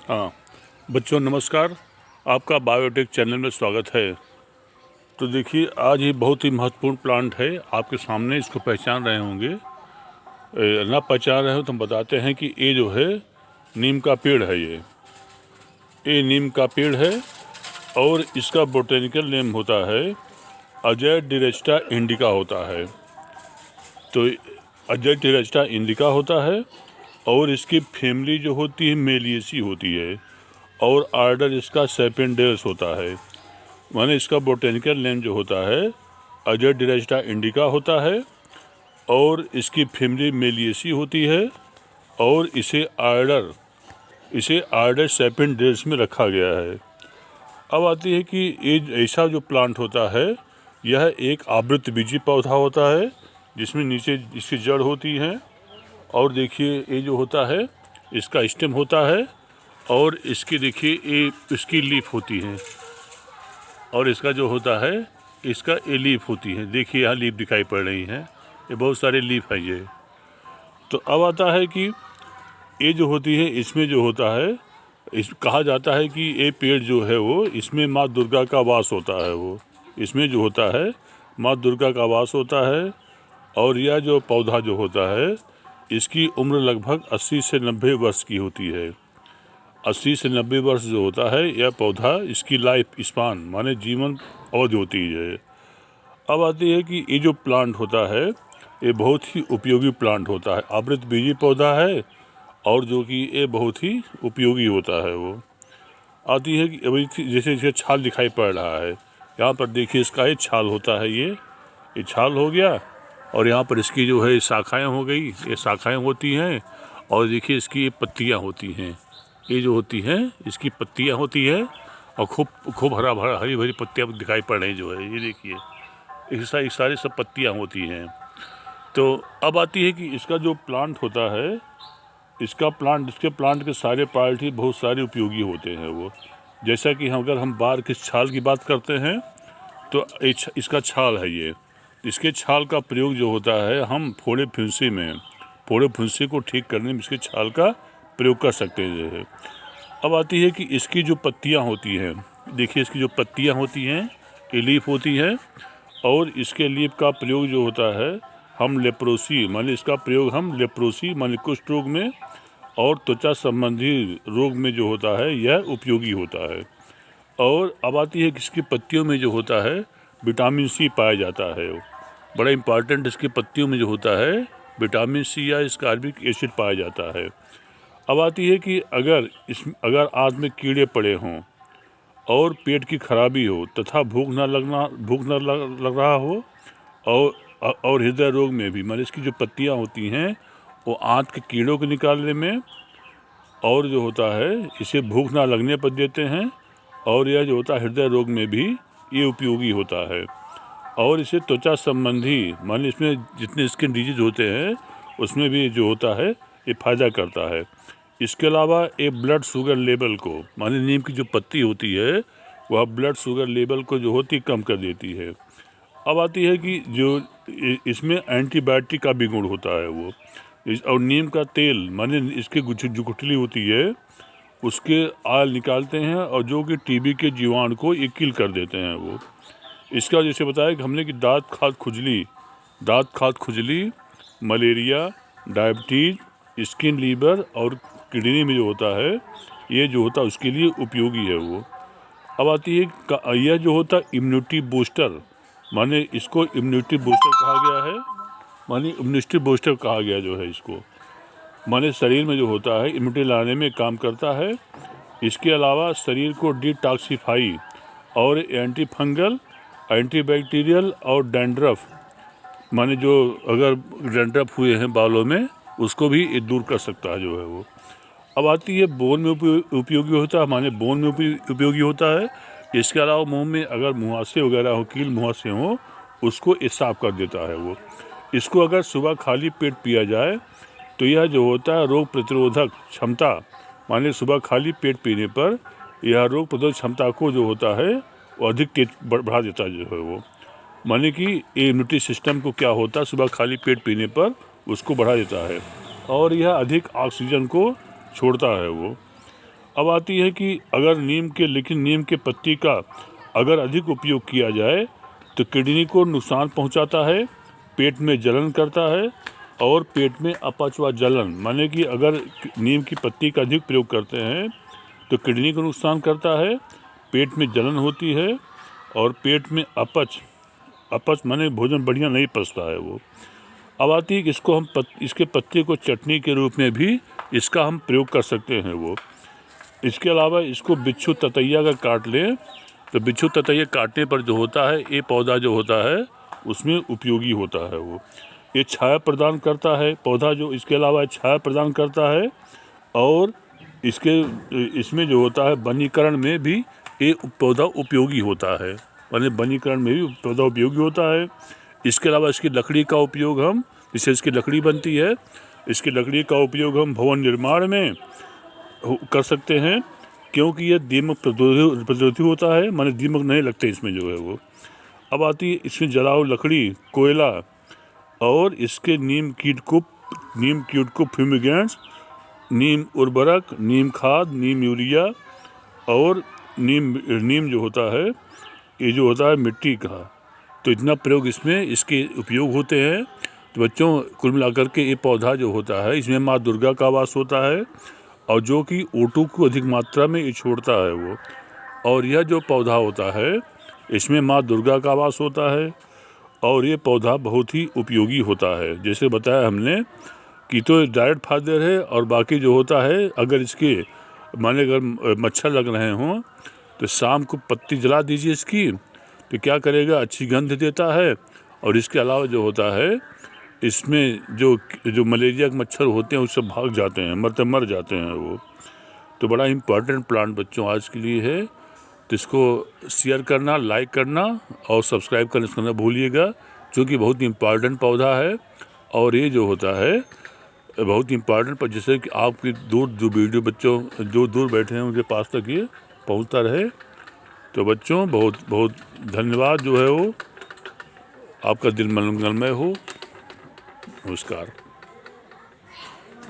हाँ बच्चों नमस्कार, आपका बायोटेक चैनल में स्वागत है। तो देखिए आज ये बहुत ही महत्वपूर्ण प्लांट है, आपके सामने इसको पहचान रहे होंगे। ना पहचान रहे हो तो हम बताते हैं कि ये जो है नीम का पेड़ है। ये नीम का पेड़ है और इसका बोटेनिकल नेम होता है अजय डिरेस्टा इंडिका होता है। तो अजय डिरेस्टा इंडिका होता है और इसकी फैमिली जो होती है मेलिएसी होती है और आर्डर इसका सेपेंडेस होता है। माने इसका बोटेनिकल नेम जो होता है अजय डिरेस्टा इंडिका होता है और इसकी फैमिली मेलिएसी होती है और इसे आर्डर सेपेंडेस में रखा गया है। अब आती है कि ये ऐसा जो प्लांट होता है यह एक आवृतबीजी पौधा होता है जिसमें नीचे इसकी जड़ होती है और देखिए ये जो होता है इसका स्टेम होता है और इसकी देखिए ये इसकी लीफ होती है और इसका जो होता है इसका ये लीफ होती है। देखिए यहाँ लीफ दिखाई पड़ रही हैं, ये बहुत सारे लीफ हैं ये। तो अब आता है कि ये जो होती है इसमें जो होता है इस कहा जाता है कि ये पेड़ जो है वो इसमें माँ दुर्गा का वास होता है। वो इसमें जो होता है माँ दुर्गा का वास होता है और यह जो पौधा जो होता है इसकी उम्र लगभग 80 से 90 वर्ष की होती है। 80 से 90 वर्ष जो होता है यह पौधा इसकी लाइफ स्पान माने जीवन अवधि होती है। अब आती है कि ये जो प्लांट होता है ये बहुत ही उपयोगी प्लांट होता है, आवृतबीजी पौधा है और जो कि ये बहुत ही उपयोगी होता है। वो आती है कि अभी जैसे जैसे छाल दिखाई पड़ रहा है, यहाँ पर देखिए इसका ये छाल होता है, ये छाल हो गया और यहाँ पर इसकी जो है शाखाएँ हो गई, ये शाखाएँ होती हैं और देखिए इसकी ये पत्तियाँ होती हैं, ये जो होती हैं इसकी पत्तियाँ होती है और खूब हरा भरा हरी भरी पत्तियाँ दिखाई पड़ रही जो है, ये देखिए इस सारी सब पत्तियाँ होती हैं। तो अब आती है कि इसका जो प्लांट होता है इसके प्लांट के सारे पार्ट ही बहुत सारे उपयोगी होते हैं। वो जैसा कि अगर हम बार के छाल की बात करते हैं तो इसका छाल है ये, इसके छाल का प्रयोग जो होता है हम फोड़े फुंसी को ठीक करने में इसके छाल का प्रयोग कर सकते हैं। अब आती है कि इसकी जो पत्तियां होती हैं, देखिए इसकी जो पत्तियां होती हैं ये लीफ होती है और इसके लीफ का प्रयोग जो होता है हम लेप्रोसी माने कुष्ठ रोग में और त्वचा संबंधी रोग में जो होता है यह उपयोगी होता है। और अब आती है कि इसकी पत्तियों में जो होता है विटामिन सी पाया जाता है। बड़ा इम्पॉर्टेंट इसकी पत्तियों में जो होता है विटामिन सी या स्कार्बिक एसिड पाया जाता है। अब आती है कि अगर आंत में कीड़े पड़े हों और पेट की खराबी हो तथा भूख न लग रहा हो और हृदय रोग में भी माने इसकी जो पत्तियां होती हैं वो आंत के कीड़ों को निकालने में और जो होता है इसे भूख ना लगने पर देते हैं और यह जो होता है हृदय रोग में भी ये उपयोगी होता है। और इसे त्वचा संबंधी माने इसमें जितने स्किन डिजीज होते हैं उसमें भी जो होता है ये फ़ायदा करता है। इसके अलावा ये ब्लड शुगर लेवल को माने नीम की जो पत्ती होती है वह ब्लड शुगर लेवल को जो होती कम कर देती है। अब आती है कि जो इसमें एंटीबायोटिक का भी गुण होता है वो और नीम का तेल माने इसके जो गुठली होती है उसके आल निकालते हैं और जो कि टीबी के जीवाणु को ये किल कर देते हैं। वो इसका जैसे बताया कि हमने कि दांत खाद खुजली मलेरिया डायबिटीज स्किन लीवर और किडनी में जो होता है ये जो होता है उसके लिए उपयोगी है। वो अब आती है यह जो होता है इम्यूनिटी बूस्टर माने इसको इम्यूनिटी बूस्टर कहा गया है, माने इम्यूनिटी बूस्टर कहा गया जो है इसको माने शरीर में जो होता है इम्यूनिटी लाने में काम करता है। इसके अलावा शरीर को डिटॉक्सिफाई और एंटी फंगल एंटीबैक्टीरियल और डैंड्रफ माने जो अगर डैंड्रफ हुए हैं बालों में उसको भी ये दूर कर सकता है जो है। वो अब आती है बोन में उपयोगी होता है, माने बोन में उपयोगी होता है। इसके अलावा मुंह में अगर मुहासे वगैरह हो कील मुहासे हो उसको ये साफ कर देता है। वो इसको अगर सुबह खाली पेट पिया जाए तो यह जो होता है रोग प्रतिरोधक क्षमता माने सुबह खाली पेट पीने पर यह रोग प्रतिरोधक क्षमता को जो होता है वो अधिक तेज बढ़ा देता है जो है। वो माने कि इम्यूनिटी सिस्टम को क्या होता है सुबह खाली पेट पीने पर उसको बढ़ा देता है और यह अधिक ऑक्सीजन को छोड़ता है। वो अब आती है कि अगर नीम के पत्ती का अगर अधिक उपयोग किया जाए तो किडनी को नुकसान पहुंचाता है, पेट में जलन करता है और पेट में अपच व जलन, माने कि अगर नीम की पत्ती का अधिक प्रयोग करते हैं तो किडनी को नुकसान करता है, पेट में जलन होती है और पेट में अपच माने भोजन बढ़िया नहीं पचता है वो। अब आती है कि इसको हम इसके पत्ते को चटनी के रूप में भी इसका हम प्रयोग कर सकते हैं वो। इसके अलावा इसको बिच्छू ततैया का काट लें तो बिच्छू ततैया काटने पर जो होता है, ये पौधा जो होता है उसमें उपयोगी होता है वो। ये छाया प्रदान करता है पौधा जो, इसके अलावा छाया प्रदान करता है और इसमें जो होता है वनीकरण में भी ये पौधा उपयोगी होता है, माने वनीकरण में भी पौधा उपयोगी होता है। इसके अलावा इसकी लकड़ी का उपयोग हम, जिससे इसकी लकड़ी बनती है, इसकी लकड़ी का उपयोग हम भवन निर्माण में कर सकते हैं क्योंकि ये दीमक प्रतिरोधी होता है, माने दीमक नहीं लगते इसमें जो है वो। अब आती है इसमें जलाऊ लकड़ी, कोयला और इसके नीम कीट को फ्यूमिगेंट्स, नीम उर्वरक, नीम खाद, नीम यूरिया और नीम जो होता है, ये जो होता है मिट्टी का, तो इतना प्रयोग इसमें इसके उपयोग होते हैं। तो बच्चों कुल मिलाकर के ये पौधा जो होता है इसमें माँ दुर्गा का वास होता है और जो कि O2 को अधिक मात्रा में ये छोड़ता है वो। और यह जो पौधा होता है इसमें माँ दुर्गा का वास होता है और ये पौधा बहुत ही उपयोगी होता है। जैसे बताया हमने कि तो डायरेक्ट फायदे है और बाकी जो होता है, अगर इसके माने अगर मच्छर लग रहे हों तो शाम को पत्ती जला दीजिए इसकी, तो क्या करेगा, अच्छी गंध देता है। और इसके अलावा जो होता है इसमें जो मलेरिया के मच्छर होते हैं उससे भाग जाते हैं, मर जाते हैं वो। तो बड़ा इम्पॉर्टेंट प्लांट बच्चों आज के लिए है, तो इसको शेयर करना, लाइक करना और सब्सक्राइब करना भूलिएगा, क्योंकि बहुत इम्पॉर्टेंट पौधा है। और ये जो होता है बहुत इम्पॉर्टेंट, पर जैसे कि आपकी जो वीडियो बच्चों जो दूर बैठे हैं उनके पास तक ये पहुंचता रहे। तो बच्चों बहुत बहुत धन्यवाद जो है वो, आपका दिन मंगलमय हो। नमस्कार।